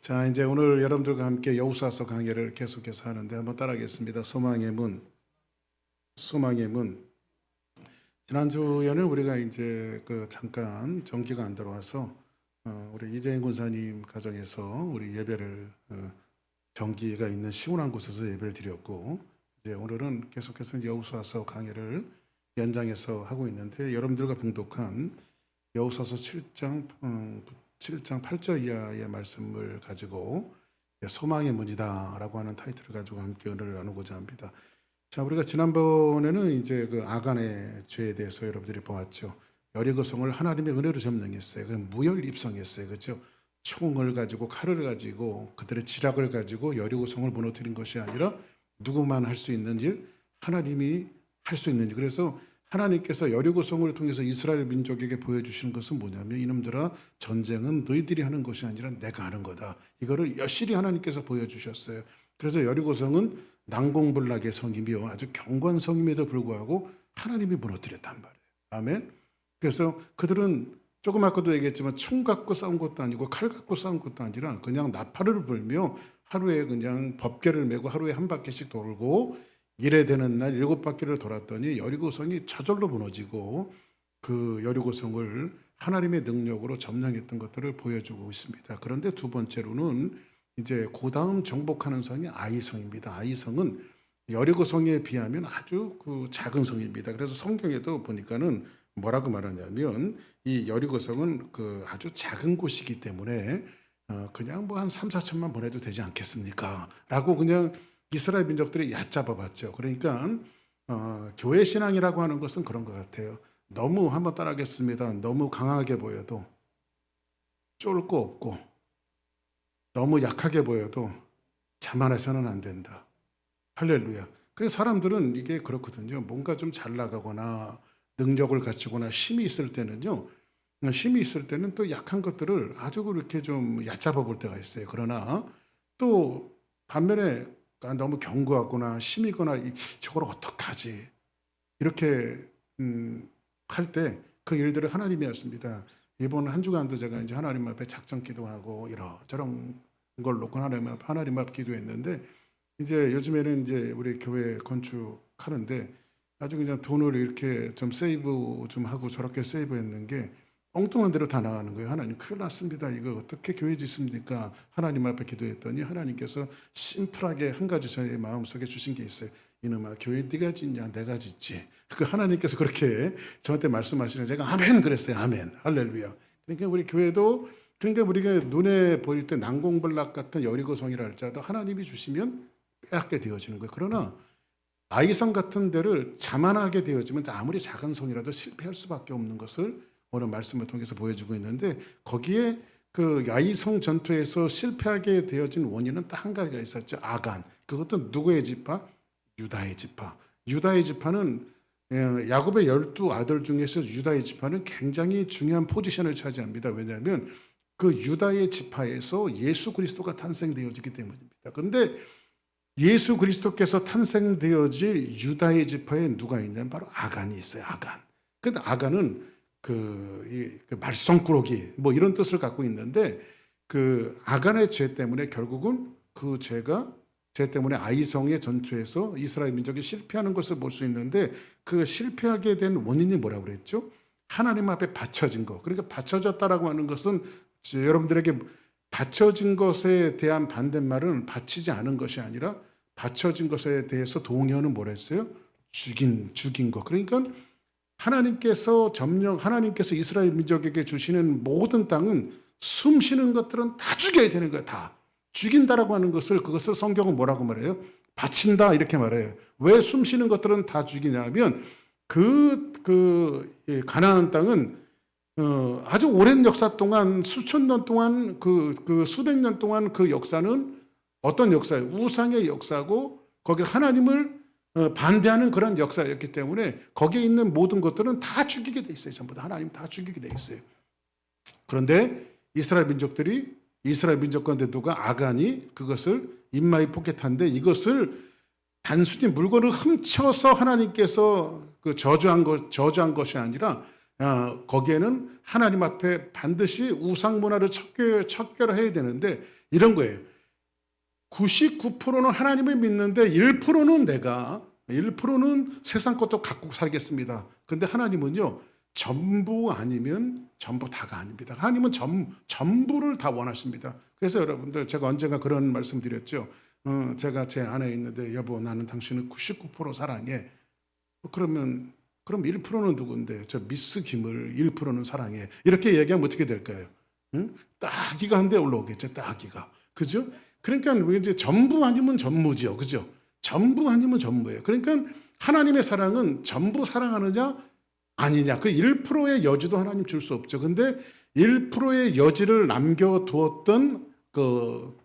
자, 이제 오늘 여러분들과 함께 여호수아서 강해를 계속해서 하는데 한번 따라하겠습니다. 소망의 문, 소망의 문. 지난주에는 우리가 이제 잠깐 정기가 안 들어와서 우리 이재인 군사님 가정에서 우리 예배를 정기가 있는 시원한 곳에서 예배를 드렸고, 이제 오늘은 계속해서 이제 여호수아서 강해를 연장해서 하고 있는데, 여러분들과 봉독한 여호수아서 7장 8절 이하의 말씀을 가지고 소망의 문이다라고 하는 타이틀을 가지고 함께 은혜를 나누고자 합니다. 자, 우리가 지난번에는 이제 아간의 죄에 대해서 여러분들이 보았죠. 여리고성을 하나님의 은혜로 점령했어요. 그럼 무혈 입성했어요. 그렇죠? 총을 가지고 칼을 가지고 그들의 지략을 가지고 여리고성을 무너뜨린 것이 아니라 누구만 할 수 있는 일, 하나님이 할 수 있는 일. 그래서 하나님께서 여리고성을 통해서 이스라엘 민족에게 보여주시는 것은 뭐냐면, 이놈들아, 전쟁은 너희들이 하는 것이 아니라 내가 하는 거다. 이거를 여실히 하나님께서 보여주셨어요. 그래서 여리고성은 난공불락의 성이며 아주 견고한 성임에도 불구하고 하나님이 무너뜨렸단 말이에요. 아멘. 그래서 그들은 조금 아까도 얘기했지만 총 갖고 싸운 것도 아니고 칼 갖고 싸운 것도 아니라 그냥 나팔을 불며 하루에 그냥 법궤를 메고 하루에 한 바퀴씩 돌고, 일에 되는 날 7바퀴를 돌았더니 여리고성이 저절로 무너지고, 그 여리고성을 하나님의 능력으로 점령했던 것들을 보여주고 있습니다. 그런데 두 번째로는 이제 그 다음 정복하는 성이 아이성입니다. 아이성은 여리고성에 비하면 아주 작은 성입니다. 그래서 성경에도 보니까는 뭐라고 말하냐면, 이 여리고성은 아주 작은 곳이기 때문에 그냥 뭐 한 3, 4천만 보내도 되지 않겠습니까? 라고 그냥 이스라엘 민족들이 얕잡아 봤죠. 그러니까 교회 신앙이라고 하는 것은 그런 것 같아요. 너무, 한번 따라하겠습니다. 너무 강하게 보여도 쫄고 없고, 너무 약하게 보여도 자만해서는 안 된다. 할렐루야. 그래서 사람들은 이게 그렇거든요. 뭔가 좀 잘 나가거나 능력을 갖추거나 힘이 있을 때는요, 힘이 있을 때는 또 약한 것들을 아주 그렇게 좀 얕잡아 볼 때가 있어요. 그러나 또 반면에 너무 견고하거나 힘이거나 저걸 어떡하지, 이렇게 할 때 그 일들을 하나님이 하십니다. 이번 한 주간도 제가 이제 하나님 앞에 작정 기도하고 이러저런 걸 놓고 하나님 앞 기도했는데, 이제 요즘에는 이제 우리 교회 건축하는데 아주 그냥 돈을 이렇게 좀 세이브 좀 하고 저렇게 세이브했는 게 엉뚱한 대로 다 나가는 거예요. 하나님, 큰일 났습니다. 이거 어떻게 교회 짓습니까? 하나님 앞에 기도했더니 하나님께서 심플하게 한 가지 저의 마음속에 주신 게 있어요. 이놈아, 교회 네가 짓냐 내가 짓지. 하나님께서 그렇게 저한테 말씀하시는, 제가 아멘 그랬어요. 아멘. 할렐루야. 그러니까 우리 교회도, 그러니까 우리가 눈에 보일 때 난공불락 같은 여리고성이라 할지라도 하나님이 주시면 빼앗게 되어지는 거예요. 그러나 아이성 같은 데를 자만하게 되어지면 아무리 작은 성이라도 실패할 수밖에 없는 것을 오늘 말씀을 통해서 보여주고 있는데, 거기에 아이성 전투에서 실패하게 되어진 원인은 딱 한 가지가 있었죠. 아간. 그것도 누구의 지파? 유다의 지파. 유다의 지파는 야곱의 12아들 중에서 유다의 지파는 굉장히 중요한 포지션을 차지합니다. 왜냐하면 그 유다의 지파에서 예수 그리스도가 탄생되어지기 때문입니다. 그런데 예수 그리스도께서 탄생되어질 유다의 지파에 누가 있냐면 바로 아간이 있어요. 아간. 근데 아간은 말썽꾸러기 뭐 이런 뜻을 갖고 있는데, 아간의 죄 때문에 결국은 그 죄 때문에 아이성의 전투에서 이스라엘 민족이 실패하는 것을 볼 수 있는데, 그 실패하게 된 원인이 뭐라고 그랬죠? 하나님 앞에 바쳐진 거. 그러니까 바쳐졌다라고 하는 것은, 여러분들에게 바쳐진 것에 대한 반대말은 바치지 않은 것이 아니라, 바쳐진 것에 대해서 동의어는 뭐라 했어요? 죽인 거. 그러니까 하나님께서 이스라엘 민족에게 주시는 모든 땅은 숨 쉬는 것들은 다 죽여야 되는 거예요. 다. 죽인다라고 하는 그것을 성경은 뭐라고 말해요? 바친다, 이렇게 말해요. 왜 숨 쉬는 것들은 다 죽이냐면, 가나안 땅은 아주 오랜 역사 동안, 수천 년 동안, 수백 년 동안 그 역사는 어떤 역사예요? 우상의 역사고, 거기 하나님을 반대하는 그런 역사였기 때문에 거기에 있는 모든 것들은 다 죽이게 돼 있어요. 전부 다 하나님 다 죽이게 돼 있어요. 그런데 이스라엘 민족 가운데 누가? 아간이 그것을 임마이 포켓한데, 이것을 단순히 물건을 훔쳐서 하나님께서 저주한 것이 아니라, 거기에는 하나님 앞에 반드시 우상 문화를 척결해야 되는데, 이런 거예요. 99%는 하나님을 믿는데 1%는 세상 것도 갖고 살겠습니다. 근데 하나님은요, 전부 아니면 전부 다가 아닙니다. 하나님은 전부를 다 원하십니다. 그래서 여러분들, 제가 언젠가 그런 말씀 드렸죠. 제가 제 아내 있는데, 여보, 나는 당신을 99% 사랑해. 그럼 1%는 누군데? 저 미스 김을 1%는 사랑해. 이렇게 얘기하면 어떻게 될까요? 응? 따기가 한 대 올라오겠죠. 따기가. 그죠? 그러니까 이제 전부 아니면 전무죠. 그죠? 전부 아니면 전무예요. 그러니까 하나님의 사랑은 전부 사랑하느냐 아니냐. 그 1%의 여지도 하나님 줄 수 없죠. 근데 1%의 여지를 남겨두었던 그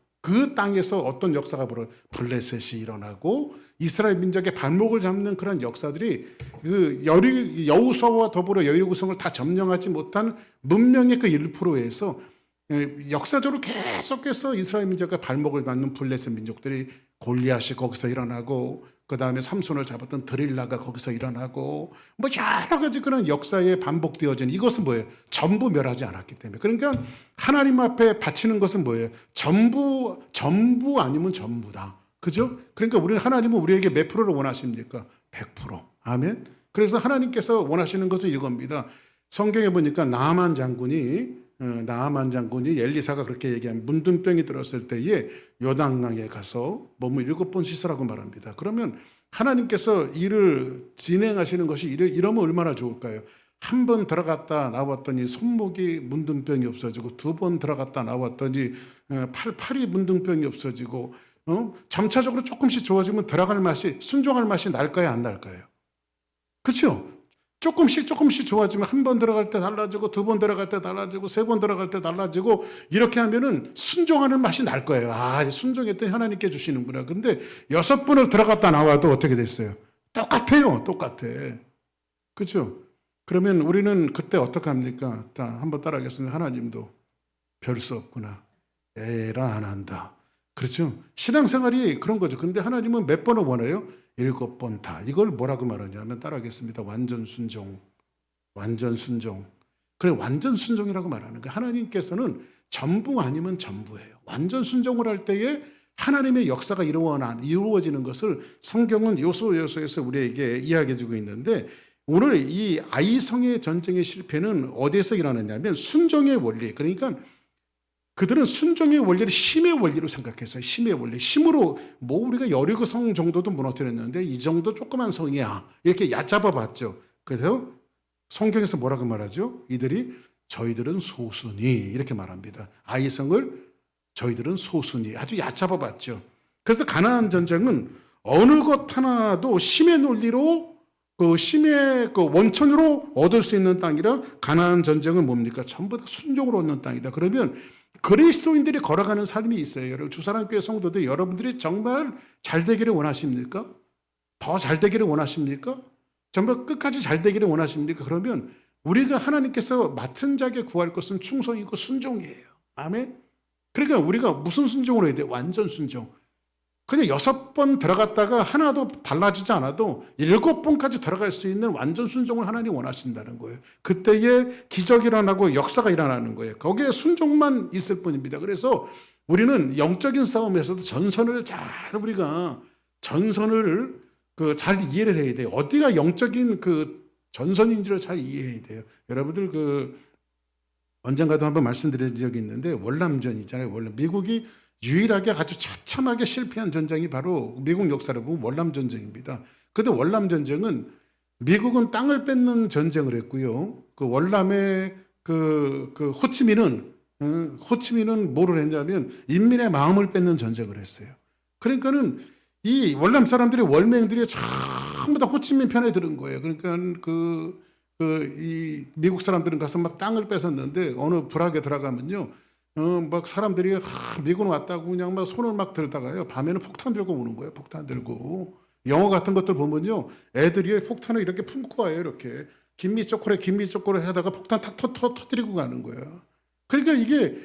땅에서 어떤 역사가 블레셋이 일어나고 이스라엘 민족의 발목을 잡는 그런 역사들이 그 여호수아와 더불어 여리고성을 다 점령하지 못한 문명의 그 1%에서 역사적으로 계속해서 이스라엘 민족의 발목을 맞는 블레셋 민족들이 골리앗이 거기서 일어나고, 그 다음에 삼손을 잡았던 드릴라가 거기서 일어나고, 뭐 여러 가지 그런 역사에 반복되어진, 이것은 뭐예요? 전부 멸하지 않았기 때문에. 그러니까 하나님 앞에 바치는 것은 뭐예요? 전부 아니면 전부다. 그죠? 그러니까 하나님은 우리에게 몇 프로를 원하십니까? 100%. 아멘. 그래서 하나님께서 원하시는 것은 이겁니다. 성경에 보니까 나아만 장군이 엘리사가 그렇게 얘기하면, 문둥병이 들었을 때에 요단강에 가서 몸을 7번 씻으라고 말합니다. 그러면 하나님께서 일을 진행하시는 것이 이러면 얼마나 좋을까요? 한 번 들어갔다 나왔더니 손목이 문둥병이 없어지고, 2번 들어갔다 나왔더니 팔이 문둥병이 없어지고, 점차적으로 조금씩 좋아지면 순종할 맛이 날까요, 안 날까요? 그렇죠? 조금씩 좋아지면 한 번 들어갈 때 달라지고, 2번 들어갈 때 달라지고, 3번 들어갈 때 달라지고, 이렇게 하면은 순종하는 맛이 날 거예요. 순종했더니 하나님께 주시는구나. 근데 6번을 들어갔다 나와도 어떻게 됐어요? 똑같아요. 그렇죠? 그러면 우리는 그때 어떻게 합니까? 한번 따라하겠습니다. 하나님도 별 수 없구나. 에라 안 한다. 그렇죠? 신앙생활이 그런 거죠. 근데 하나님은 몇 번을 원해요? 7번 다. 이걸 뭐라고 말하냐면, 따라하겠습니다. 완전 순종. 그래, 완전 순종이라고 말하는 거예요. 하나님께서는 전부 아니면 전부예요. 완전 순종을 할 때에 하나님의 역사가 이루어지는 것을 성경은 요소에서 우리에게 이야기해 주고 있는데, 오늘 이 아이성의 전쟁의 실패는 어디에서 일어났냐면 순종의 원리. 그러니까 그들은 순종의 원리를 힘의 원리로 생각했어요. 힘의 원리. 힘으로 우리가 여리고성 정도도 무너뜨렸는데 이 정도 조그만 성이야. 이렇게 얕잡아 봤죠. 그래서 성경에서 뭐라고 말하죠? 저희들은 소수니, 이렇게 말합니다. 아이성을 저희들은 소수니, 아주 얕잡아 봤죠. 그래서 가나안 전쟁은 어느 것 하나도 힘의 논리로, 힘의 원천으로 얻을 수 있는 땅이라, 가나안 전쟁은 뭡니까? 전부 다 순종으로 얻는 땅이다. 그러면 그리스도인들이 걸어가는 삶이 있어요. 여러분, 주사랑교회 성도들, 여러분들이 정말 잘 되기를 원하십니까? 더 잘 되기를 원하십니까? 정말 끝까지 잘 되기를 원하십니까? 그러면 우리가 하나님께서 맡은 자에게 구할 것은 충성이고 순종이에요. 아멘? 그러니까 우리가 무슨 순종으로 해야 돼? 완전 순종. 그냥 6번 들어갔다가 하나도 달라지지 않아도 7번까지 들어갈 수 있는 완전 순종을 하나님 원하신다는 거예요. 그때에 기적이 일어나고 역사가 일어나는 거예요. 거기에 순종만 있을 뿐입니다. 그래서 우리는 영적인 싸움에서도 전선을 잘 이해를 해야 돼요. 어디가 영적인 전선인지를 잘 이해해야 돼요. 여러분들 언젠가도 한번 말씀드린 적이 있는데, 월남전 있잖아요. 미국이 유일하게 아주 처참하게 실패한 전쟁이 바로 미국 역사를 보면 월남전쟁입니다. 그런데 월남전쟁은 미국은 땅을 뺏는 전쟁을 했고요. 월남의 호치민은 뭐를 했냐면 인민의 마음을 뺏는 전쟁을 했어요. 그러니까는 이 월남 사람들이, 월맹들이 전부 다 호치민 편에 들은 거예요. 그러니까 이 미국 사람들은 가서 막 땅을 뺏었는데, 어느 불악에 들어가면요, 막 사람들이 미군 왔다고 그냥 막 손을 막 들다가요, 밤에는 폭탄 들고 오는 거예요. 폭탄 들고. 영화 같은 것들 보면요, 애들이 폭탄을 이렇게 품고 와요. 이렇게 김미 초콜릿 하다가 폭탄 탁 터뜨리고 가는 거예요. 그러니까 이게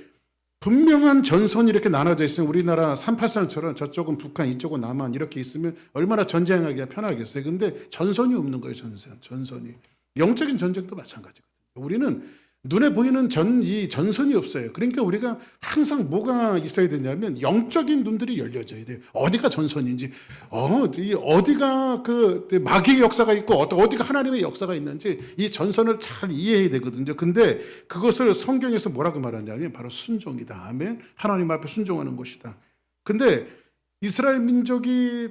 분명한 전선이 이렇게 나눠져 있으면, 우리나라 383처럼 저쪽은 북한, 이쪽은 남한 이렇게 있으면 얼마나 전쟁하기가 편하겠어요. 근데 전선이 없는 거예요. 전선이. 영적인 전쟁도 마찬가지거든요. 우리는 눈에 보이는 이 전선이 없어요. 그러니까 우리가 항상 뭐가 있어야 되냐면 영적인 눈들이 열려져야 돼요. 어디가 전선인지, 어디가 그 마귀의 역사가 있고 어디가 하나님의 역사가 있는지 이 전선을 잘 이해해야 되거든요. 근데 그것을 성경에서 뭐라고 말하냐면 바로 순종이다. 아멘. 하나님 앞에 순종하는 것이다. 근데 이스라엘 민족이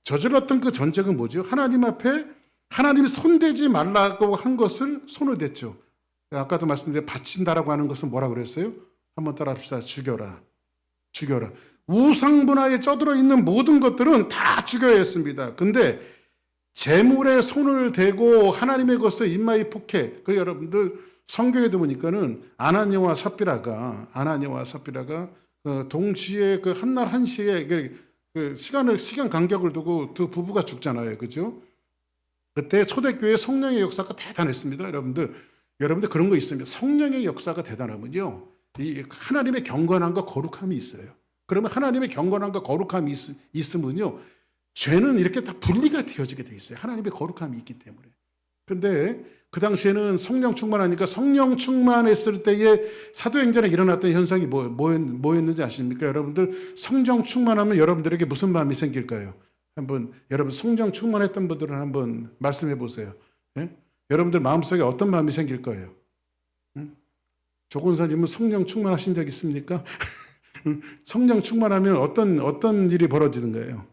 저질렀던 그 전쟁은 뭐죠? 하나님 앞에 하나님이 손대지 말라고 한 것을 손을 댔죠. 아까도 말씀드린 바친다라고 하는 것은 뭐라 그랬어요? 한번 따라 합시다. 죽여라. 죽여라. 우상 문화에 쩌들어 있는 모든 것들은 다 죽여야 했습니다. 근데 재물에 손을 대고 하나님의 것을 인마이 포켓. 그리고 여러분들 성경에도 보니까는 아나니아와 삽비라가 동시에 그 한날 한시에 시간 간격을 두고 두 부부가 죽잖아요. 그죠? 그때 초대교회 성령의 역사가 대단했습니다. 여러분들 그런 거 있습니다. 성령의 역사가 대단하면요, 이 하나님의 경건함과 거룩함이 있어요. 그러면 하나님의 경건함과 거룩함이 있으면요, 죄는 이렇게 다 분리가 되어지게 돼 있어요. 하나님의 거룩함이 있기 때문에. 근데 그 당시에는 성령 충만하니까 성령 충만했을 때에 사도행전에 일어났던 현상이 뭐였는지 아십니까? 여러분들 성령 충만하면 여러분들에게 무슨 마음이 생길까요? 한번 여러분 성령 충만했던 분들은 한번 말씀해 보세요. 예? 여러분들 마음속에 어떤 마음이 생길 거예요? 조건사님은 성령 충만하신 적 있습니까? 성령 충만하면 어떤 일이 벌어지는 거예요?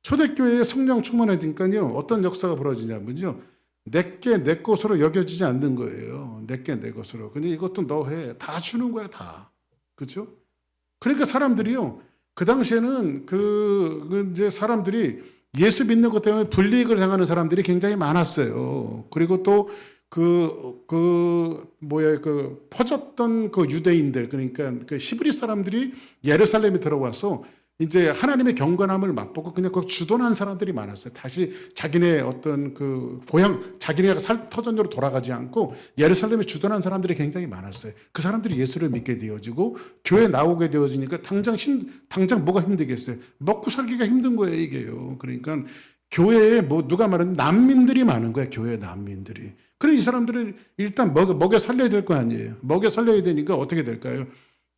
초대교회에 성령 충만해지니까요, 어떤 역사가 벌어지냐면요, 내게 내 것으로 여겨지지 않는 거예요. 내게 내 것으로. 근데 이것도 너 해. 다 주는 거야, 다. 그렇죠? 그러니까 사람들이요, 그 당시에는 이제 사람들이 예수 믿는 것 때문에 불이익을 당하는 사람들이 굉장히 많았어요. 그리고 또 퍼졌던 그 유대인들, 그러니까 그 히브리 사람들이 예루살렘에 들어와서 이제 하나님의 경건함을 맛보고 그냥 주둔한 사람들이 많았어요. 다시 자기네 어떤 자기네가 터전으로 돌아가지 않고 예루살렘에 주둔한 사람들이 굉장히 많았어요. 그 사람들이 예수를 믿게 되어지고 교회에 나오게 되어지니까 당장 뭐가 힘들겠어요? 먹고 살기가 힘든 거예요, 이게요. 그러니까 교회에 누가 말하는 난민들이 많은 거예요, 교회 난민들이. 그래, 이 사람들은 일단 먹여 살려야 될 거 아니에요. 먹여 살려야 되니까 어떻게 될까요?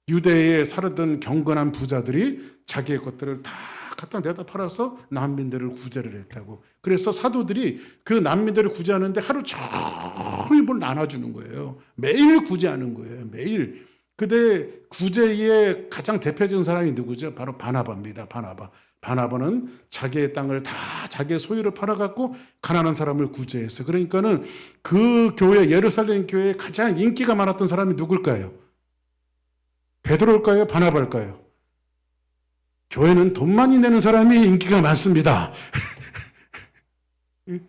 유대에 살았던 경건한 부자들이 자기의 것들을 다 갖다 내다 팔아서 난민들을 구제를 했다고. 그래서 사도들이 그 난민들을 구제하는데 하루 종일 뭘 나눠주는 거예요. 매일 구제하는 거예요. 매일. 근데 구제의 가장 대표적인 사람이 누구죠? 바로 바나바입니다. 바나바는 자기의 땅을 다 자기의 소유를 팔아갖고 가난한 사람을 구제했어요. 그러니까는 그 교회, 예루살렘 교회에 가장 인기가 많았던 사람이 누굴까요? 베드로일까요? 바나바일까요? 교회는 돈 많이 내는 사람이 인기가 많습니다.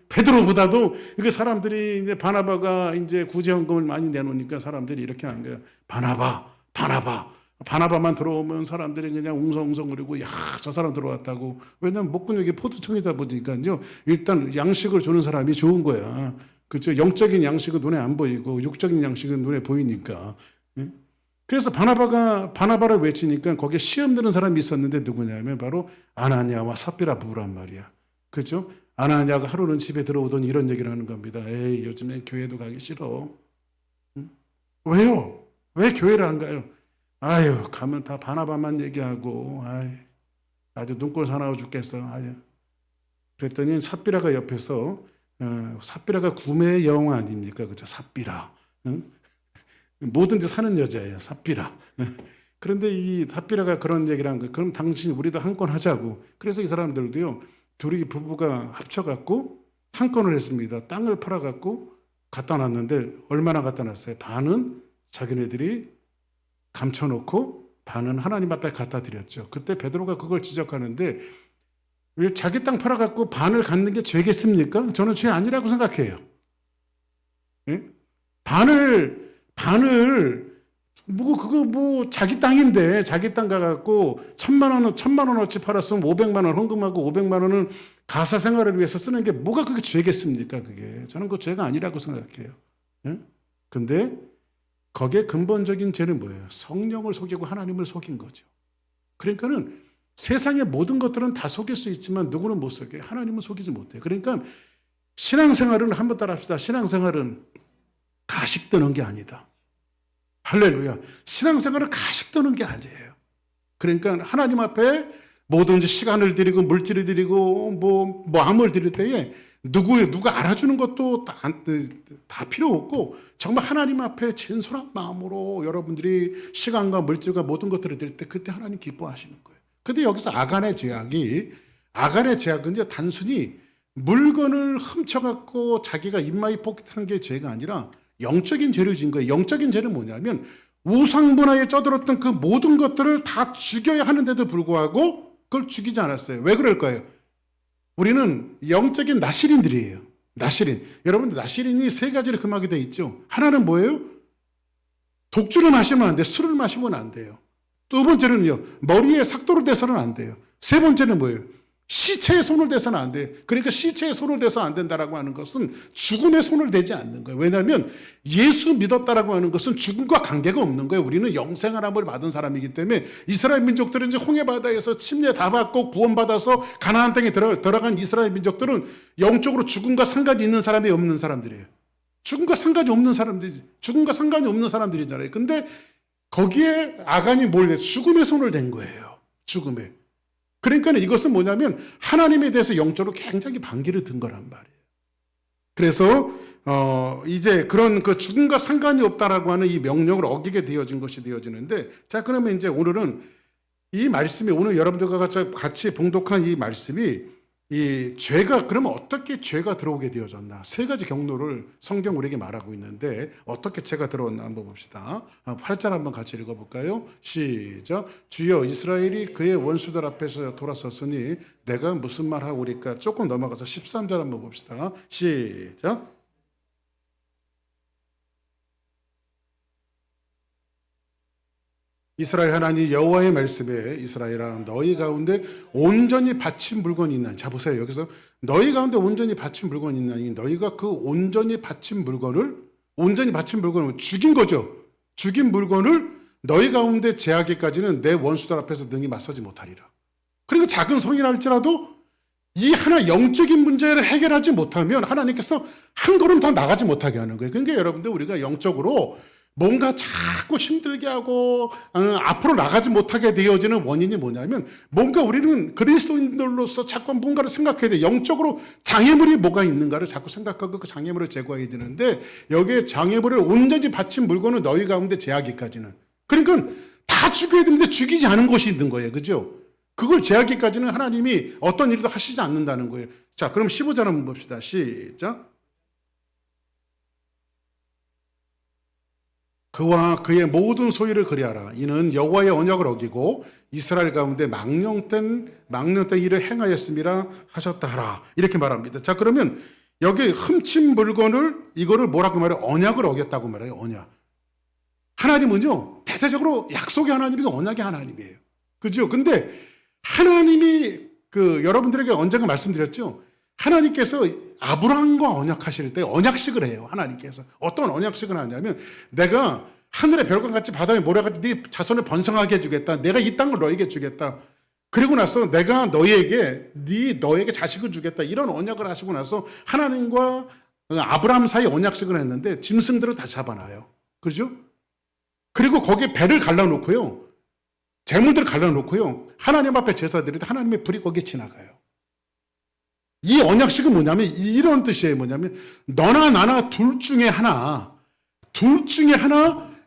베드로보다도 그 사람들이 이제 바나바가 이제 구제헌금을 많이 내놓으니까 사람들이 이렇게 하는 거예요. 바나바만 들어오면 사람들이 그냥 웅성웅성거리고, 야, 저 사람 들어왔다고. 왜냐면 목근육이 포도청이다 보니까요, 일단 양식을 주는 사람이 좋은 거야. 그렇죠? 영적인 양식은 눈에 안 보이고 육적인 양식은 눈에 보이니까. 그래서 바나바를 외치니까 거기에 시험 드는 사람이 있었는데 누구냐면 바로 아나니아와 삽비라 부부란 말이야. 그죠? 아나니아가 하루는 집에 들어오더니 이런 얘기를 하는 겁니다. 에이, 요즘에 교회도 가기 싫어. 왜요? 왜 교회를 안 가요? 아유, 가면 다 바나바만 얘기하고, 아주 눈꼴 사나워 죽겠어. 아유. 그랬더니 삽비라가 옆에서, 삽비라가 구매의 여왕 아닙니까? 그죠? 삽비라. 응? 뭐든지 사는 여자예요. 삽비라. 그런데 이 삽비라가 그런 얘기를 한 거예요. 그럼 당신 우리도 한 건 하자고. 그래서 이 사람들도요, 둘이 부부가 합쳐갖고 한 건을 했습니다. 땅을 팔아갖고 갖다 놨는데 얼마나 갖다 놨어요? 반은 자기네들이 감춰놓고 반은 하나님 앞에 갖다 드렸죠. 그때 베드로가 그걸 지적하는데, 왜 자기 땅 팔아갖고 반을 갖는 게 죄겠습니까? 저는 죄 아니라고 생각해요. 예? 반을 자기 땅인데 자기 땅 가갖고 1,000만 원어치 팔았으면 500만 원 헌금하고 500만 원은 가사 생활을 위해서 쓰는 게 뭐가 그게 죄겠습니까? 그게 저는 그 죄가 아니라고 생각해요. 근데 거기에 근본적인 죄는 뭐예요? 성령을 속이고 하나님을 속인 거죠. 그러니까는 세상의 모든 것들은 다 속일 수 있지만 누구는 못 속여요. 하나님은 속이지 못해요. 그러니까 신앙생활은 한번 따라합시다. 신앙생활은 가식 드는 게 아니다. 할렐루야. 신앙생활은 가식 드는 게 아니에요. 그러니까 하나님 앞에 뭐든지 시간을 드리고 물질을 드리고 뭐 마음을 드릴 때에 누가 알아주는 것도 다 필요 없고 정말 하나님 앞에 진솔한 마음으로 여러분들이 시간과 물질과 모든 것들을 드릴 때 그때 하나님 기뻐하시는 거예요. 근데 여기서 아간의 제약은 이제 단순히 물건을 훔쳐갖고 자기가 입마에 포켓한 게 죄가 아니라 영적인 죄를 지은 거예요. 영적인 죄는 뭐냐면 우상 문화에 쩌들었던 그 모든 것들을 다 죽여야 하는데도 불구하고 그걸 죽이지 않았어요. 왜 그럴까요? 우리는 영적인 나시린들이에요. 나시린. 여러분들 나시린이 세 가지를 금하게 돼 있죠. 하나는 뭐예요? 독주를 마시면 안 돼요. 술을 마시면 안 돼요. 두 번째는요. 머리에 삭도를 대서는 안 돼요. 세 번째는 뭐예요? 시체에 손을 대서는 안 돼요. 그러니까 시체에 손을 대서 안 된다라고 하는 것은 죽음에 손을 대지 않는 거예요. 왜냐하면 예수 믿었다라고 하는 것은 죽음과 관계가 없는 거예요. 우리는 영생하람을 받은 사람이기 때문에 이스라엘 민족들은 이제 홍해바다에서 침례 다 받고 구원받아서 가나안 땅에 들어간 이스라엘 민족들은 영적으로 죽음과 상관이 있는 사람이 없는 사람들이에요. 죽음과 상관이 없는 사람들이잖아요. 근데 거기에 아간이 뭘 내? 죽음에 손을 댄 거예요. 죽음에. 그러니까 이것은 뭐냐면 하나님에 대해서 영적으로 굉장히 반기를 든 거란 말이에요. 그래서 이제 그런 그 죽음과 상관이 없다라고 하는 이 명령을 어기게 되어진 것이 되어지는데, 자 그러면 이제 오늘은 이 말씀이 오늘 여러분들과 같이 봉독한 이 말씀이 이 죄가 그러면 어떻게 죄가 들어오게 되어졌나, 세 가지 경로를 성경 우리에게 말하고 있는데 어떻게 죄가 들어왔나 한번 봅시다. 8절 한번 같이 읽어볼까요? 시작. 주여 이스라엘이 그의 원수들 앞에서 돌아섰으니 내가 무슨 말 하오리까. 조금 넘어가서 13절 한번 봅시다. 시작. 이스라엘 하나님 여호와의 말씀에 이스라엘아 너희 가운데 온전히 바친 물건이 있나니. 자 보세요. 여기서 너희 가운데 온전히 바친 물건이 있나니, 너희가 그 온전히 바친 물건을 죽인 거죠. 죽인 물건을 너희 가운데 제하기까지는 내 원수들 앞에서 능히 맞서지 못하리라. 그러니까 작은 성이라 할지라도 이 하나 영적인 문제를 해결하지 못하면 하나님께서 한 걸음 더 나가지 못하게 하는 거예요. 그러니까 여러분들 우리가 영적으로 뭔가 자꾸 힘들게 하고 앞으로 나가지 못하게 되어지는 원인이 뭐냐면, 뭔가 우리는 그리스도인들로서 자꾸 뭔가를 생각해야 돼. 영적으로 장애물이 뭐가 있는가를 자꾸 생각하고 그 장애물을 제거해야 되는데, 여기에 장애물을 온전히 바친 물건은 너희 가운데 제하기까지는, 그러니까 다 죽여야 되는데 죽이지 않은 것이 있는 거예요. 그죠? 그걸 제하기까지는 하나님이 어떤 일도 하시지 않는다는 거예요. 자 그럼 15절 한번 봅시다. 시작. 그와 그의 모든 소유를 그리하라. 이는 여호와의 언약을 어기고 이스라엘 가운데 망령된 일을 행하였음이라 하셨다 하라. 이렇게 말합니다. 자 그러면 여기 훔친 물건을 이거를 뭐라고 말해요? 언약을 어겼다고 말해요. 언약. 하나님은요 대대적으로 약속의 하나님이고 언약의 하나님이에요. 그죠? 근데 하나님이 여러분들에게 언젠가 말씀드렸죠. 하나님께서 아브라함과 언약하실 때 언약식을 해요. 하나님께서 어떤 언약식을 하냐면, 내가 하늘의 별과 같이 바다의 모래같이 네 자손을 번성하게 해주겠다. 내가 이 땅을 너에게 주겠다. 그리고 나서 내가 너에게 자식을 주겠다. 이런 언약을 하시고 나서 하나님과 아브라함 사이 언약식을 했는데 짐승들을 다 잡아놔요. 그렇죠? 그리고 거기에 배를 갈라놓고요. 재물들을 갈라놓고요. 하나님 앞에 제사드릴 때 하나님의 불이 거기에 지나가요. 이 언약식은 뭐냐면 이런 뜻이에요. 뭐냐면 너나 나나 둘 중에 하나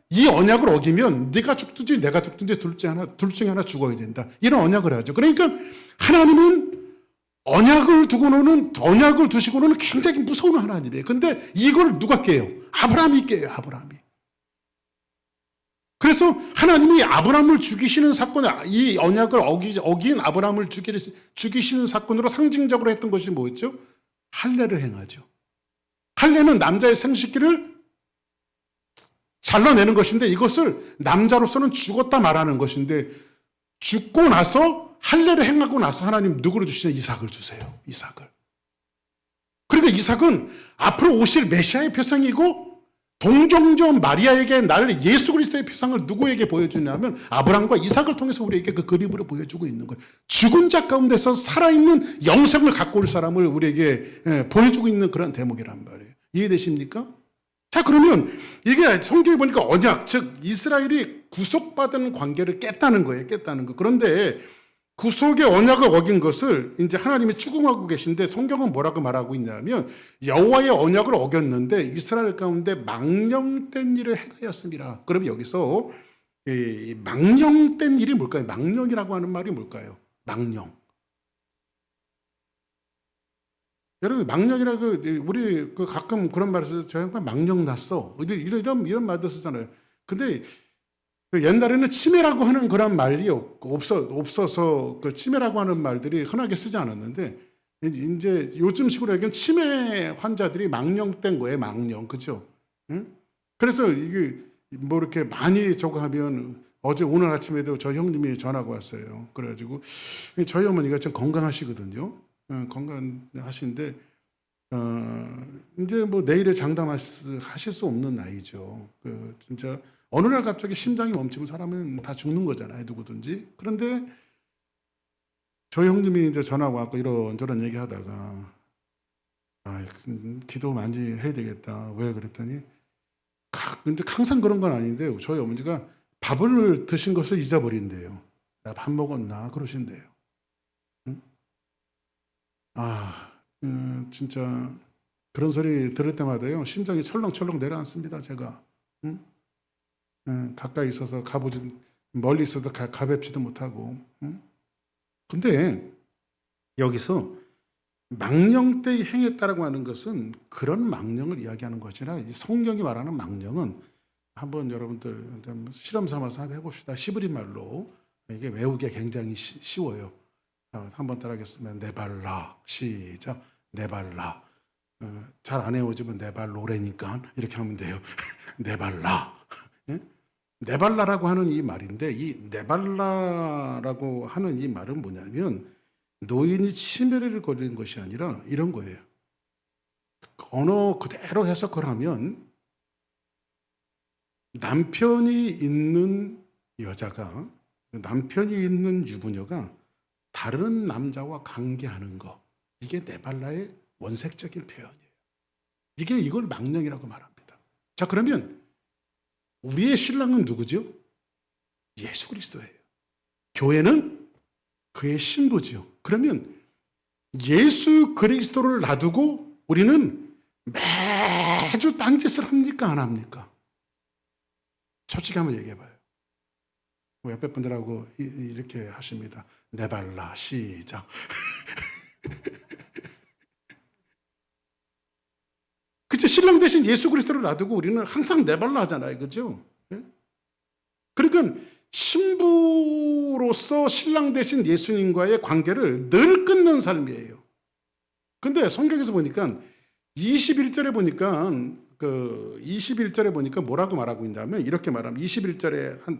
이 언약을 어기면 네가 죽든지 내가 죽든지 둘 중에 하나 죽어야 된다. 이런 언약을 하죠. 그러니까 하나님은 언약을 두시고는 굉장히 무서운 하나님이에요. 근데 이걸 누가 깨요? 아브라함이 깨요. 아브라함이. 그래서 하나님이 아브라함을 죽이시는 사건, 이 언약을 어긴 아브라함을 죽이시는 사건으로 상징적으로 했던 것이 뭐였죠? 할례를 행하죠. 할례는 남자의 생식기를 잘라내는 것인데, 이것을 남자로서는 죽었다 말하는 것인데, 죽고 나서 할례를 행하고 나서 하나님 누구를 주시냐? 이삭을 주세요. 이삭을. 그러니까 이삭은 앞으로 오실 메시아의 표상이고 동정녀 마리아에게 나를 예수 그리스도의 피상을 누구에게 보여주냐면 아브라함과 이삭을 통해서 우리에게 그 그림으로 보여주고 있는 거예요. 죽은 자 가운데서 살아있는 영생을 갖고 올 사람을 우리에게 보여주고 있는 그런 대목이란 말이에요. 이해되십니까? 자, 그러면 이게 성경에 보니까 언약, 즉 이스라엘이 구속받은 관계를 깼다는 거예요. 깼다는 거. 그런데 구속의 언약을 어긴 것을 이제 하나님이 추궁하고 계신데 성경은 뭐라고 말하고 있냐면 여호와의 언약을 어겼는데 이스라엘 가운데 망령된 일을 행하였습니다. 그럼 여기서 이 망령된 일이 뭘까요? 망령이라고 하는 말이 뭘까요? 망령. 여러분 망령이라고 우리 가끔 그런 말을 써요. 저 양반 망령 났어. 이런 말도 쓰잖아요. 근데 옛날에는 치매라고 하는 그런 말이 없어서 그 치매라고 하는 말들이 흔하게 쓰지 않았는데 이제 요즘식으로 얘기하면 치매 환자들이 망령된 거예요. 망령. 그죠? 응? 그래서 이게 뭐 이렇게 많이 저거 하면 오늘 아침에도 저희 형님이 전화가 왔어요. 그래가지고 저희 어머니가 좀 건강하시거든요. 건강하신데 이제 뭐 내일에 장담하실 수 없는 나이죠. 진짜 어느 날 갑자기 심장이 멈추면 사람은 다 죽는 거잖아요, 누구든지. 그런데 저희 형님이 이제 전화가 왔고 이런저런 얘기하다가 기도 많이 해야 되겠다. 왜 그랬더니 근데 항상 그런 건 아닌데 저희 어머니가 밥을 드신 것을 잊어버린대요. 나 밥 먹었나 그러신대요. 응? 진짜 그런 소리 들을 때마다요 심장이 철렁철렁 내려앉습니다. 제가. 응? 가까이 있어서 멀리 있어서 가뵙지도 못하고. 근데 여기서 망령 때 행했다라고 하는 것은 그런 망령을 이야기하는 것이라 이 성경이 말하는 망령은 한번 여러분들 실험 삼아서 한번 해봅시다. 시브리 말로 이게 외우기가 굉장히 쉬워요. 한번 따라하겠습니다. 네발라. 시작. 네발라. 잘 안 외워지면 네발로래니까 이렇게 하면 돼요. 네발라. 네발라라고 하는 이 말인데 이 네발라라고 하는 이 말은 뭐냐면 노인이 치매를 걸리는 것이 아니라 이런 거예요. 언어 그대로 해석을 하면 남편이 있는 여자가 남편이 있는 유부녀가 다른 남자와 관계하는 거 이게 네발라의 원색적인 표현이에요. 이걸 망령이라고 말합니다. 자, 그러면 우리의 신랑은 누구죠? 예수 그리스도예요. 교회는 그의 신부죠. 그러면 예수 그리스도를 놔두고 우리는 매주 딴짓을 합니까? 안 합니까? 솔직히 한번 얘기해봐요. 옆에 분들하고 이렇게 하십니다. 네발라 시작. 그치? 신랑 대신 예수 그리스도를 놔두고 우리는 항상 네발라 하잖아요. 그죠? 그러니까 신부로서 신랑 대신 예수님과의 관계를 늘 끊는 삶이에요. 근데 성경에서 보니까 21절에 보니까 21절에 보니까 뭐라고 말하고 있냐면 이렇게 말하면 21절에 한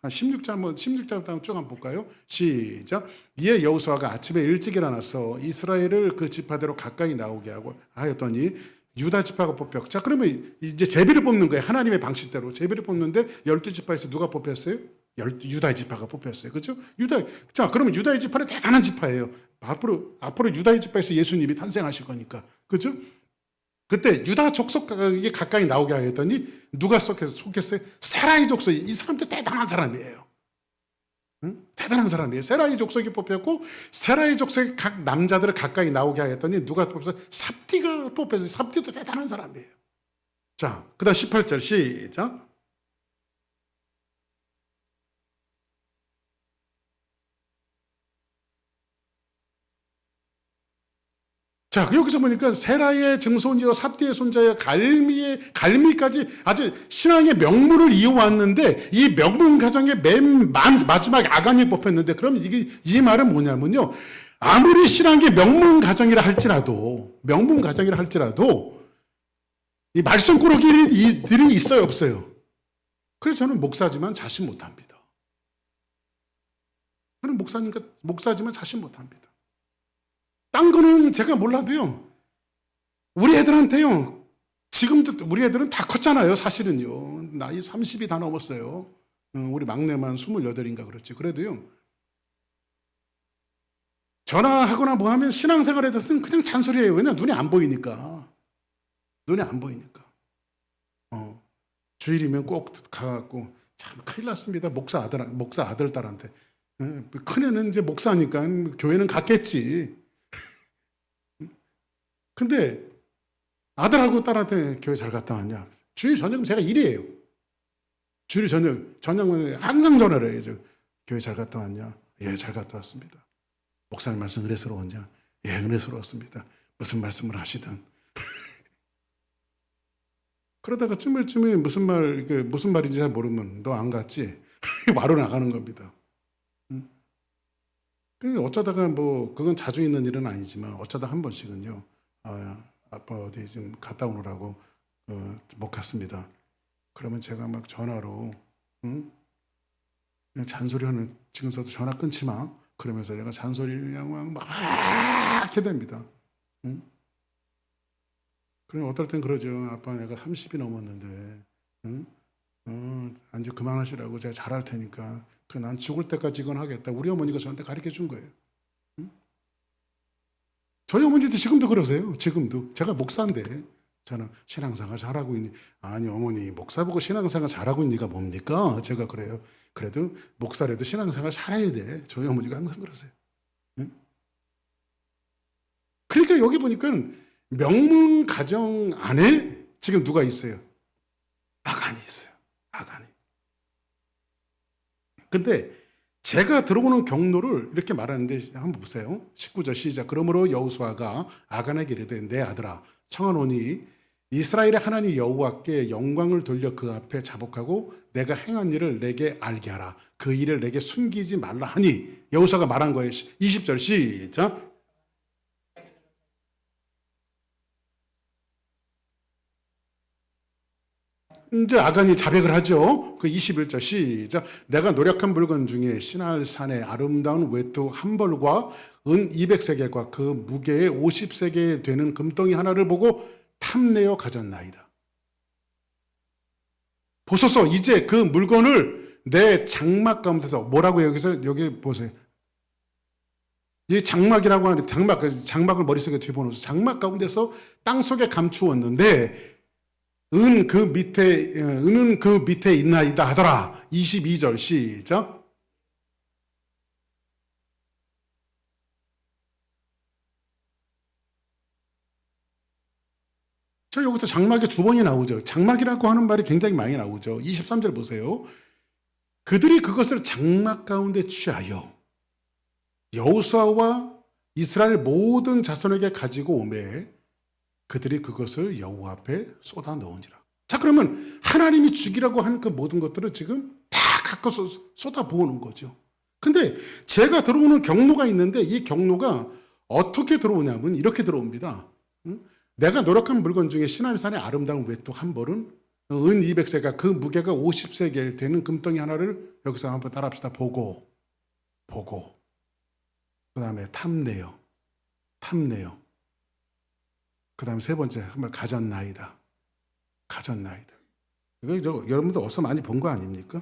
16절 쭉 한번 볼까요? 시작. 이에 여호수아가 아침에 일찍 일어나서 이스라엘을 그 지파대로 가까이 나오게 하였더니 유다 지파가 뽑혔고, 자 그러면 이제 제비를 뽑는 거예요. 하나님의 방식대로 제비를 뽑는데 12지파에서 누가 뽑혔어요? 유다의 지파가 뽑혔어요. 그렇죠? 자 그러면 유다의 지파는 대단한 지파예요. 앞으로 유다의 지파에서 예수님이 탄생하실 거니까. 그렇죠? 그때 유다 족속이 가까이 나오게 하였더니 누가 속했어요? 세라의 족속. 이 사람도 대단한 사람이에요. 응? 대단한 사람이에요. 세라의 족속이 뽑혔고 세라의 족속의 각 남자들을 가까이 나오게 하였더니 누가 뽑혔어요? 삽디가 뽑혔어요. 삽디도 대단한 사람이에요. 자, 그 다음 18절 시작. 자, 여기서 보니까 세라의 증손이요 삽디의 손자여 갈미까지 아주 신앙의 명문을 이어왔는데 이 명문 가정의 맨 마지막 아간이 뽑혔는데 그럼 이 말은 뭐냐면요. 아무리 신앙의 명문 가정이라 할지라도 이 말썽꾸러기들이 있어요, 없어요? 그래서 저는 목사지만 자신 못합니다. 저는 목사지만 자신 못합니다. 딴 거는 제가 몰라도요, 우리 애들한테요, 지금도 우리 애들은 다 컸잖아요. 사실은요. 나이 30이 다 넘었어요. 우리 막내만 28인가 그렇지. 그래도요. 전화하거나 뭐 하면 신앙생활에 대해서는 그냥 잔소리해요. 왜냐? 눈이 안 보이니까. 눈이 안 보이니까. 주일이면 꼭 가갖고 참 큰일 났습니다. 목사 아들 딸한테. 큰애는 이제 목사니까 교회는 갔겠지. 근데 아들하고 딸한테 교회 잘 갔다 왔냐? 주일 저녁은 제가 일이에요. 주일 저녁은 항상 전화를 해요. 교회 잘 갔다 왔냐? 예, 잘 갔다 왔습니다. 목사님 말씀 은혜스러웠냐? 예, 은혜스러웠습니다. 무슨 말씀을 하시든. 그러다가 쯤에 무슨 말인지 잘 모르면 너 안 갔지? 바로 나가는 겁니다. 어쩌다가 뭐 그건 자주 있는 일은 아니지만 어쩌다 한 번씩은요. 아빠 어디 좀 갔다 오느라고 못 갔습니다. 그러면 제가 막 전화로 그냥 잔소리하는 지금서도 전화 끊지 마. 그러면서 제가 잔소리를 그냥 막 이렇게 됩니다. 그럼 어떨 땐 그러죠. 아빠 내가 30이 넘었는데 이제 그만하시라고 제가 잘할 테니까 난 죽을 때까지 이건 하겠다. 우리 어머니가 저한테 가르쳐 준 거예요. 저희 어머니도 지금도 그러세요. 지금도. 제가 목사인데 저는 신앙생활 잘하고 있니? 아니 어머니 목사 보고 신앙생활 잘하고 있니가 뭡니까? 제가 그래요. 그래도 목사라도 신앙생활 잘해야 돼. 저희 어머니가 항상 그러세요. 그러니까 여기 보니까 명문 가정 안에 지금 누가 있어요? 아간이 있어요. 아간이. 근데 제가 들어오는 경로를 이렇게 말하는데 한번 보세요. 19절 시작. 그러므로 여호수아가 아간에게 이르되 내 아들아 청하노니 이스라엘의 하나님 여호와께 영광을 돌려 그 앞에 자복하고 내가 행한 일을 내게 알게 하라. 그 일을 내게 숨기지 말라 하니 여호수아가 말한 거예요. 20절 시작. 이제 아간이 자백을 하죠. 그 21절 시작. 내가 노력한 물건 중에 시날 산의 아름다운 외투 한 벌과 은 200세겔과 그 무게에 50세겔 되는 금덩이 하나를 보고 탐내어 가졌나이다. 보소서 이제 그 물건을 내 장막 가운데서 뭐라고 여기서 여기 보세요. 이 장막이라고 하는 장막을 머릿속에 뒤집어놓으서 장막 가운데서 땅속에 감추었는데 은은 그 밑에 있나이다 하더라. 22절 시작. 저 여기서 장막이 두 번이 나오죠. 장막이라고 하는 말이 굉장히 많이 나오죠. 23절 보세요. 그들이 그것을 장막 가운데 취하여 여호수아와 이스라엘 모든 자손에게 가지고 오매 그들이 그것을 여호와 앞에 쏟아 넣은지라. 자, 그러면 하나님이 죽이라고 하는 그 모든 것들을 지금 다 갖고 쏟아 부어놓은 거죠. 근데 제가 들어오는 경로가 있는데 이 경로가 어떻게 들어오냐면 이렇게 들어옵니다. 내가 노력한 물건 중에 시나산의 아름다운 외투 한 벌은 은 200세가 그 무게가 50세겔 되는 금덩이 하나를 여기서 한번 따라합시다. 보고 그 다음에 탐내요. 그 다음에 세 번째 한번 가졌나이다. 이거 여러분들 어서 많이 본 거 아닙니까?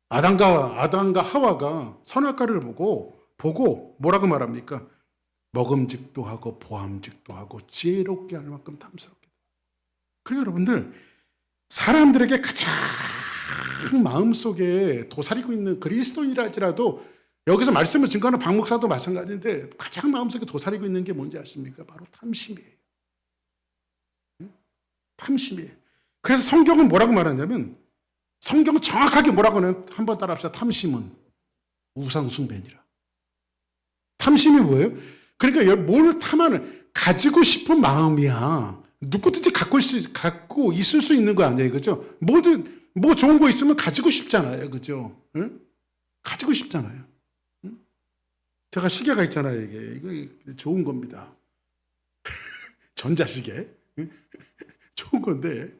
아담과 하와가 선악과를 보고 뭐라고 말합니까? 먹음직도 하고 보암직도 하고 지혜롭게 할 만큼 탐스럽게. 그리고 여러분들 사람들에게 가장 마음속에 도사리고 있는 그리스도인이라 할지라도 여기서 말씀을 증거하는 박 목사도 마찬가지인데 가장 마음속에 도사리고 있는 게 뭔지 아십니까? 바로 탐심이에요. 탐심이에요. 그래서 성경은 뭐라고 말하냐면 성경은 정확하게 뭐라고 하냐면 한번 따라합시다. 탐심은 우상숭배니라. 탐심이 뭐예요? 그러니까 뭘 탐하는 가지고 싶은 마음이야. 누구든지 갖고 있을 수 있는 거 아니에요. 그죠? 뭐 좋은 거 있으면 가지고 싶잖아요. 그죠? 응? 가지고 싶잖아요. 응? 제가 시계가 있잖아요. 이거 좋은 겁니다. 전자시계. 응? 좋은 건데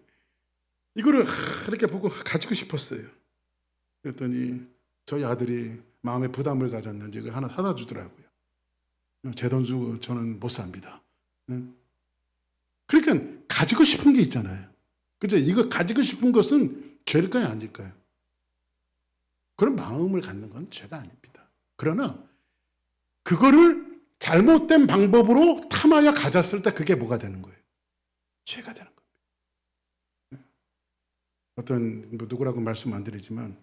이거를 이렇게 보고 가지고 싶었어요. 그랬더니 저희 아들이 마음에 부담을 가졌는지 이걸 하나 사다 주더라고요. 제 돈 주고 저는 못 삽니다. 그러니까 가지고 싶은 게 있잖아요. 그죠? 이거 가지고 싶은 것은 죄일까요, 아닐까요? 그런 마음을 갖는 건 죄가 아닙니다. 그러나 그거를 잘못된 방법으로 탐하여 가졌을 때 그게 뭐가 되는 거예요? 죄가 되는 겁니다. 어떤 누구라고 말씀 안 드리지만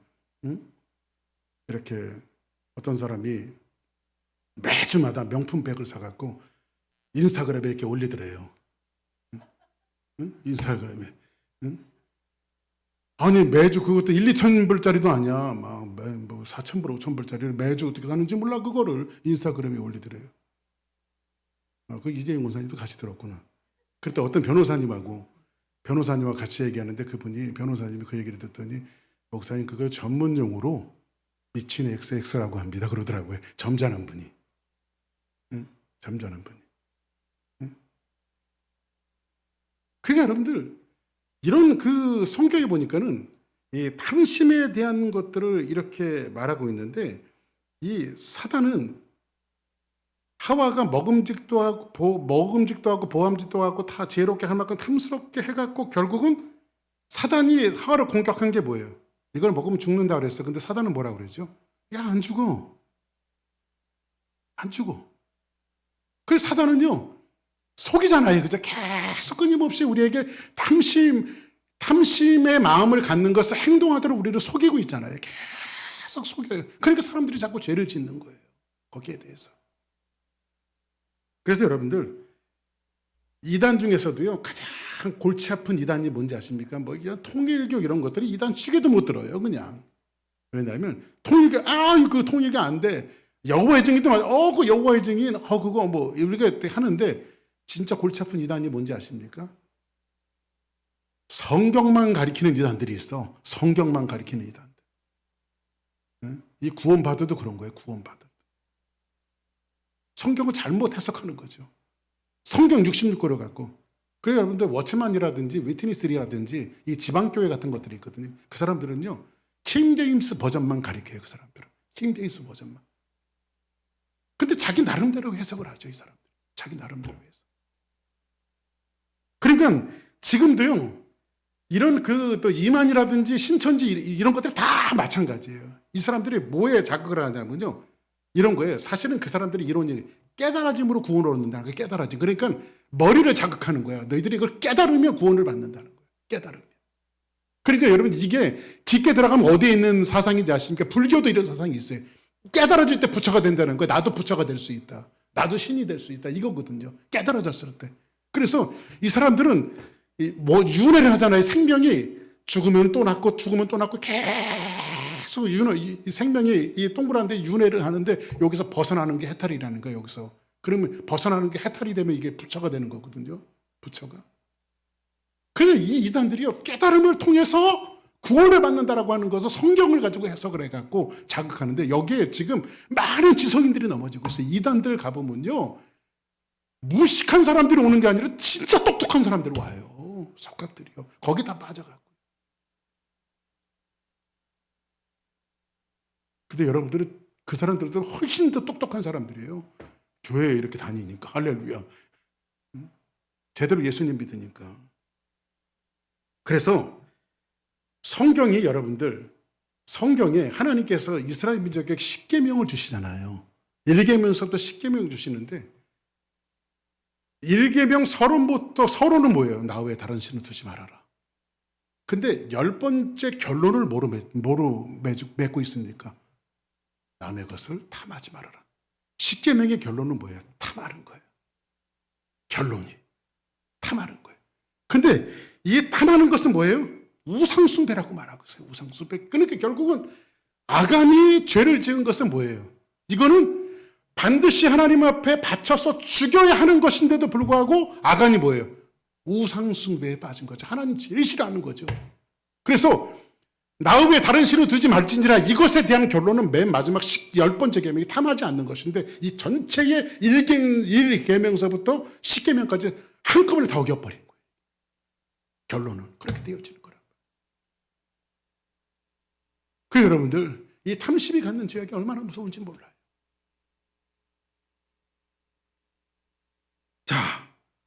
이렇게 어떤 사람이 매주마다 명품백을 사갖고 인스타그램에 이렇게 올리더래요. 인스타그램에. 아니 매주 그것도 1, 2천 불짜리도 아니야. 막 뭐 4천 불, 5천 불짜리를 매주 어떻게 사는지 몰라 그거를 인스타그램에 올리더래요. 그 이재용 원사님도 같이 들었구나. 그때 어떤 변호사님과 같이 얘기하는데 변호사님이 그 얘기를 듣더니 목사님 그거 전문 용어로 미친 XX라고 합니다. 그러더라고요. 점잖은 분이. 점잖은 분이. 그게 여러분들 이런 그 성경에 보니까는 이 탐심에 대한 것들을 이렇게 말하고 있는데 이 사단은 하와가 먹음직도 하고 보암직도 하고 다 지혜롭게 할 만큼 탐스럽게 해갖고 결국은 사단이 하와를 공격한 게 뭐예요? 이걸 먹으면 죽는다 그랬어. 근데 사단은 뭐라고 그러죠? 야, 안 죽어. 안 죽어. 그래서 사단은요, 속이잖아요. 그죠? 계속 끊임없이 우리에게 탐심의 마음을 갖는 것을 행동하도록 우리를 속이고 있잖아요. 계속 속여요. 그러니까 사람들이 자꾸 죄를 짓는 거예요. 거기에 대해서. 그래서 여러분들, 이단 중에서도요, 가장 골치 아픈 이단이 뭔지 아십니까? 뭐, 통일교 이런 것들이 이단 축에도 못 들어요, 그냥. 왜냐하면, 그 통일교 안 돼. 여호와의 증인도 맞아. 그 여호와의 증인, 그거 뭐, 우리가 하는데, 진짜 골치 아픈 이단이 뭔지 아십니까? 성경만 가리키는 이단들이 있어. 성경만 가리키는 이단들. 이 구원받아도 그런 거예요, 구원받아도. 성경을 잘못 해석하는 거죠. 성경 66권을 갖고. 그래서 여러분들 워치만이라든지 위트니스리라든지 이 지방교회 같은 것들이 있거든요. 그 사람들은요. 킹제임스 버전만 가리켜요. 그 사람들은. 킹제임스 버전만. 근데 자기 나름대로 해석을 하죠. 이 사람들. 자기 나름대로 해석. 그러니까 지금도요. 이런 또 이만이라든지 신천지 이런 것들이 다 마찬가지예요. 이 사람들이 뭐에 자극을 하냐면요. 이런 거예요. 사실은 그 사람들이 이론이 깨달아짐으로 구원을 얻는다는 거예요. 깨달아짐. 그러니까 머리를 자극하는 거야. 너희들이 이걸 깨달으면 구원을 받는다는 거예요. 깨달으면. 그러니까 여러분 이게 깊게 들어가면 어디에 있는 사상인지 아십니까? 불교도 이런 사상이 있어요. 깨달아질 때 부처가 된다는 거예요. 나도 부처가 될 수 있다. 나도 신이 될 수 있다. 이거거든요. 깨달아졌을 때. 그래서 이 사람들은 뭐 윤회를 하잖아요. 생명이 죽으면 또 낳고 죽으면 또 낳고 계속 이 생명이 이 동그란데 윤회를 하는데 여기서 벗어나는 게 해탈이라는 거예요. 여기서. 그러면 벗어나는 게 해탈이 되면 이게 부처가 되는 거거든요. 부처가. 그래서 이 이단들이요. 깨달음을 통해서 구원을 받는다라고 하는 것을 성경을 가지고 해석을 해갖고 자극하는데 여기에 지금 많은 지성인들이 넘어지고 있어요. 이단들 가보면요. 무식한 사람들이 오는 게 아니라 진짜 똑똑한 사람들이 와요. 석각들이요. 거기 다 빠져가고. 근데 여러분들은 그 사람들도 훨씬 더 똑똑한 사람들이에요. 교회에 이렇게 다니니까. 할렐루야. 제대로 예수님 믿으니까. 그래서 성경이 여러분들, 성경에 하나님께서 이스라엘 민족에게 십계명을 주시잖아요. 1계명서부터 10계명 주시는데 1계명 서론은 뭐예요? 나 외에 다른 신을 두지 말아라. 근데 10번째 결론을 뭐로 맺고 있습니까? 남의 것을 탐하지 말아라. 10계명의 결론은 뭐예요? 탐하는 거예요. 결론이. 탐하는 거예요. 근데 이 탐하는 것은 뭐예요? 우상숭배라고 말하고 있어요. 우상숭배. 그러니까 결국은 아간이 죄를 지은 것은 뭐예요? 이거는 반드시 하나님 앞에 바쳐서 죽여야 하는 것인데도 불구하고 아간이 뭐예요? 우상숭배에 빠진 거죠. 하나님 제일 싫어하는 거죠. 그래서 나 외에 다른 신을 두지 말지니라 이것에 대한 결론은 맨 마지막 10번째 계명이 탐하지 않는 것인데 이 전체의 1계명서부터 10계명까지 한꺼번에 다 어겨버린 거예요. 결론은 그렇게 되어지는 거라고. 그 여러분들 이 탐심이 갖는 죄악이 얼마나 무서운지 몰라요. 자,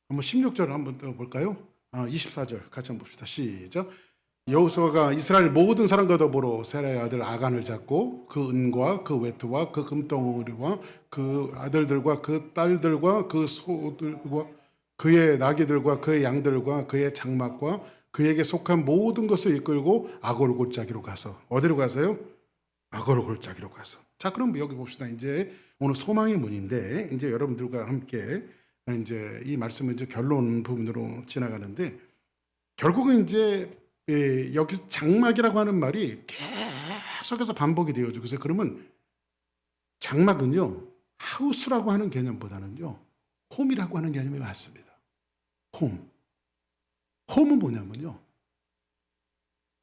한번 16절을 한번 더 볼까요? 24절 같이 한번 봅시다. 시작. 여호수아가 이스라엘 모든 사람과 더불어 세라의 아들 아간을 잡고 그 은과 그 외투와 그 금덩어리와 그 아들들과 그 딸들과 그 소들과 그의 나귀들과 그의 양들과 그의 장막과 그에게 속한 모든 것을 이끌고 아골 골짜기로 가서 어디로 가서요? 아골 골짜기로 가서. 자, 그럼 여기 봅시다. 이제 오늘 소망의 문인데 이제 여러분들과 함께 이제 이 말씀은 이제 결론 부분으로 지나가는데 결국은 이제 여기서 장막이라고 하는 말이 계속해서 반복이 되어져. 그래서 그러면 장막은요 하우스라고 하는 개념보다는요 홈이라고 하는 개념이 맞습니다. 홈은 뭐냐면요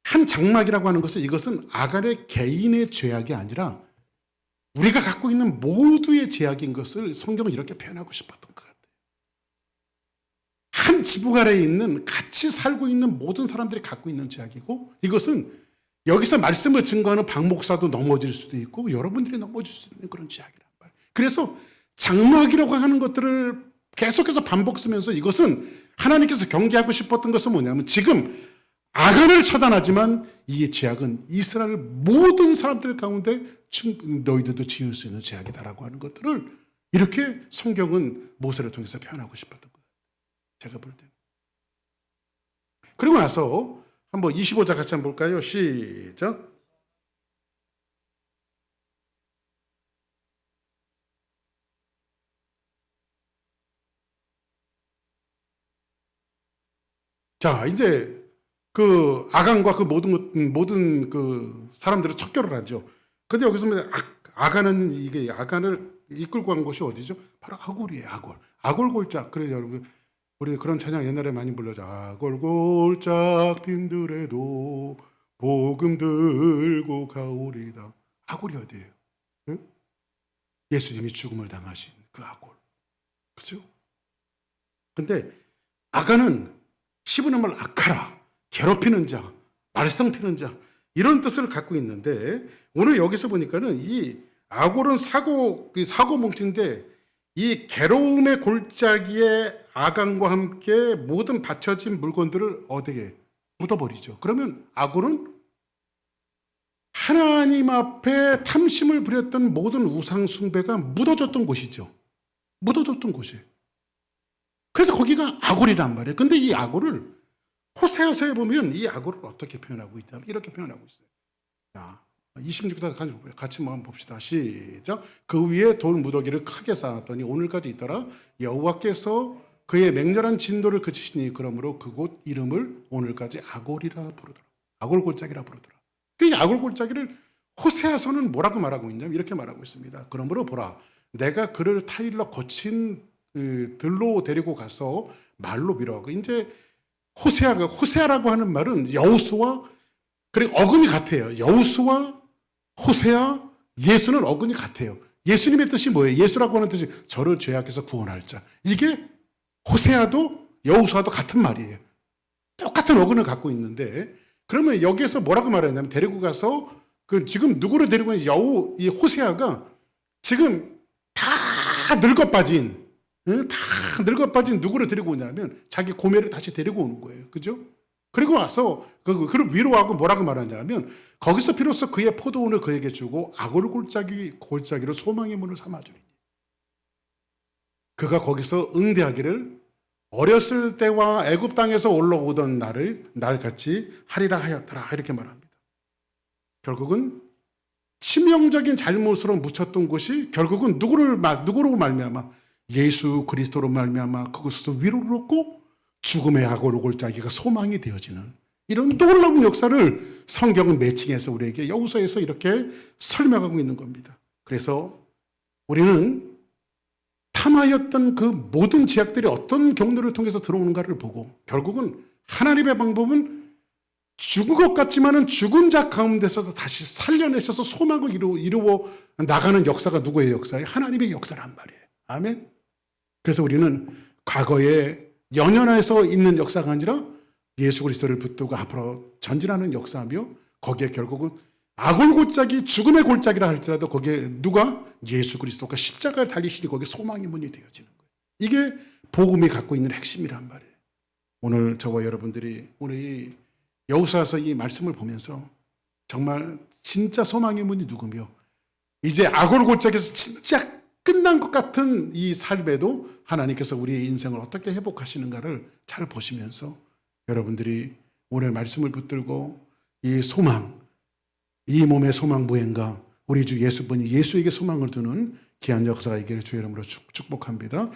한 장막이라고 하는 것은 이것은 아간의 개인의 죄악이 아니라 우리가 갖고 있는 모두의 죄악인 것을 성경은 이렇게 표현하고 싶었던 것 같아요. 한 지붕 아래에 있는 같이 살고 있는 모든 사람들이 갖고 있는 죄악이고 이것은 여기서 말씀을 증거하는 박 목사도 넘어질 수도 있고 여러분들이 넘어질 수 있는 그런 죄악이란 말이에요. 그래서 장막이라고 하는 것들을 계속해서 반복 쓰면서 이것은 하나님께서 경계하고 싶었던 것은 뭐냐면 지금 아간을 처단하지만 이 죄악은 이스라엘 모든 사람들 가운데 너희들도 지을 수 있는 죄악이다라고 하는 것들을 이렇게 성경은 모세를 통해서 표현하고 싶었던 거예요. 제가 볼 때. 그리고 나서 한번 25절 같이 한번 볼까요? 시작. 자, 이제 그 아간과 그 모든 그 사람들을 척결을 하죠. 근데 여기서 아간은 이게 아간을 이끌고 간 곳이 어디죠? 바로 아골이에요. 아골 골짝. 그래요, 여러분. 우리 그런 찬양 옛날에 많이 불러죠. 아골 골짝 빈들에도 복음 들고 가오리다. 아골이 어디예요? 응? 예수님이 죽음을 당하신 그 아골. 그렇죠? 근데 아간은 시브는 말 아카라, 괴롭히는 자, 말썽 피는 자 이런 뜻을 갖고 있는데 오늘 여기서 보니까는 이 아골은 사고 뭉치인데 이 괴로움의 골짜기에 아간과 함께 모든 받쳐진 물건들을 어디에 묻어버리죠. 그러면 아골은 하나님 앞에 탐심을 부렸던 모든 우상 숭배가 묻어졌던 곳이죠. 묻어졌던 곳이에요. 그래서 거기가 아골이란 말이에요. 근데 이 아골을 호세아서에 보면 이 아골을 어떻게 표현하고 있다? 이렇게 표현하고 있어요. 자, 26절 같이 한번 봅시다. 시작. 그 위에 돌 무더기를 크게 쌓았더니 오늘까지 있더라. 여호와께서 그의 맹렬한 진노를 그치시니 그러므로 그곳 이름을 오늘까지 아골이라 부르더라. 아골 골짜기라 부르더라. 그 아골 골짜기를 호세아서는 뭐라고 말하고 있냐면 이렇게 말하고 있습니다. 그러므로 보라, 내가 그를 타일러 거친 들로 데리고 가서 말로 밀어가고 이제 호세아라고 하는 말은 여호수아 그리고 어근이 같아요. 여호수아, 호세아, 예수는 어근이 같아요. 예수님의 뜻이 뭐예요? 예수라고 하는 뜻이 저를 죄악에서 구원할 자. 이게 호세아도 여호수아도 같은 말이에요. 똑같은 어근을 갖고 있는데 그러면 여기에서 뭐라고 말하냐면 데리고 가서 그 지금 누구를 데리고 있는 이 호세아가 지금 다 늙어빠진 누구를 데리고 오냐면 자기 고멜을 다시 데리고 오는 거예요. 그죠? 그리고 와서 그를 위로하고 뭐라고 말하냐면 거기서 비로소 그의 포도원을 그에게 주고 아골 골짜기로 소망의 문을 삼아주리니 그가 거기서 응대하기를 어렸을 때와 애굽 땅에서 올라오던 날 같이 하리라 하였더라 이렇게 말합니다. 결국은 치명적인 잘못으로 묻혔던 곳이 결국은 누구로 말미암아 예수 그리스도로 말미암아 그곳에서 위로를 얻고 죽음의 아골 골짜기가 소망이 되어지는 이런 놀라운 역사를 성경은 매칭해서 우리에게 여호수아에서 이렇게 설명하고 있는 겁니다. 그래서 우리는 탐하였던 그 모든 제약들이 어떤 경로를 통해서 들어오는가를 보고 결국은 하나님의 방법은 죽은 것 같지만은 죽은 자 가운데서도 다시 살려내셔서 소망을 이루어 나가는 역사가 누구의 역사예요? 하나님의 역사란 말이에요. 아멘. 그래서 우리는 과거에 연연해서 있는 역사가 아니라 예수 그리스도를 붙들고 앞으로 전진하는 역사며 거기에 결국은 아골 골짜기 죽음의 골짜기라 할지라도 거기에 누가 예수 그리스도가 십자가를 달리시니 거기에 소망의 문이 되어지는 거예요. 이게 복음이 갖고 있는 핵심이란 말이에요. 오늘 저와 여러분들이 우리 여호수아서 이 말씀을 보면서 정말 진짜 소망의 문이 누구며 이제 아골골짜기에서 진짜 끝난 것 같은 이 삶에도 하나님께서 우리의 인생을 어떻게 회복하시는가를 잘 보시면서 여러분들이 오늘 말씀을 붙들고 이 소망, 이 몸의 소망 무행과 우리 주 예수뿐이 예수에게 소망을 두는 귀한 역사가 있기를 주의 이름으로 축복합니다.